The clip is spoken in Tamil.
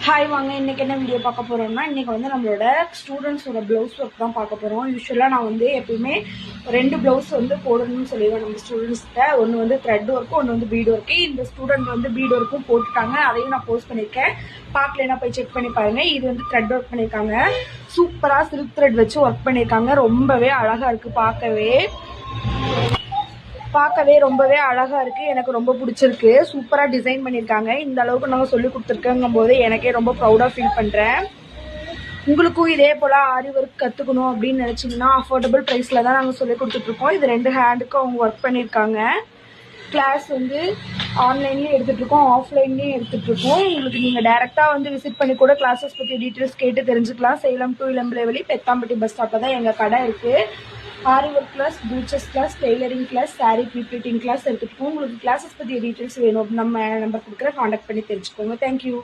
ஹாய் வாங்க, இன்றைக்கி என்ன வீடியோ பார்க்க போகிறோம்னா, இன்றைக்கி வந்து நம்மளோட ஸ்டூடெண்ட்ஸோட ப்ளவுஸ் ஒர்க் தான் பார்க்க போகிறோம். யூஸ்வலாக நான் வந்து எப்பயுமே 2 ப்ளவுஸ் வந்து போடணும்னு சொல்லிடுவேன் நம்ம ஸ்டூடெண்ட்ஸ்கிட்ட. ஒன்று வந்து த்ரெட் ஒர்க்கு, ஒன்று வந்து பீட் ஒர்க்கு. இந்த ஸ்டூடெண்ட் வந்து பீட் ஒர்க்கும் போட்டுட்டாங்க, அதையும் நான் போஸ்ட் பண்ணியிருக்கேன். பார்க்கலன்னா போய் செக் பண்ணி பாருங்கள். இது வந்து த்ரெட் ஒர்க் பண்ணியிருக்காங்க. சூப்பராக சில்க் த்ரெட் வச்சு ஒர்க் பண்ணியிருக்காங்க. ரொம்பவே அழகாக இருக்குது பார்க்கவே ரொம்பவே அழகாக இருக்குது. எனக்கு ரொம்ப பிடிச்சிருக்கு. சூப்பராக டிசைன் பண்ணியிருக்காங்க. இந்த அளவுக்கு நாங்கள் சொல்லி கொடுத்துருக்கோங்கும் போது எனக்கே ரொம்ப ப்ரௌடாக ஃபீல் பண்ணுறேன். உங்களுக்கும் இதே போல் ஆரி ஒர்க் கற்றுக்கணும் அப்படின்னு நினச்சிங்கன்னா அஃபோர்டபுள் ப்ரைஸில் தான் நாங்கள் சொல்லி கொடுத்துட்ருக்கோம். இது 2 ஹேண்டுக்கும் அவங்க ஒர்க் பண்ணியிருக்காங்க. கிளாஸ் வந்து ஆன்லைன்லேயும் எடுத்துகிட்ருக்கோம், ஆஃப்லைன்லேயும் எடுத்துகிட்ருக்கோம். உங்களுக்கு நீங்கள் டேரெக்டாக வந்து விசிட் பண்ணி கூட கிளாஸஸ் பற்றி டீட்டெயில்ஸ் கேட்டு தெரிஞ்சுக்கலாம். சேலம் டு இளம்பிள்ளைவெளி பெத்தாம்பட்டி பஸ் ஸ்டாப்பில் தான் எங்கள் கடை இருக்குது. Aari work class, blouses class, tailoring class, saree prepleating class எடுத்துகிட்டு உங்களுக்கு கிளாஸஸ் பற்றி டீட்டெயில்ஸ் வேணும். நம்ம நம்பர் கொடுக்குற காண்டாக்ட் பண்ணி தெரிஞ்சுக்கோங்க. தேங்க்யூ.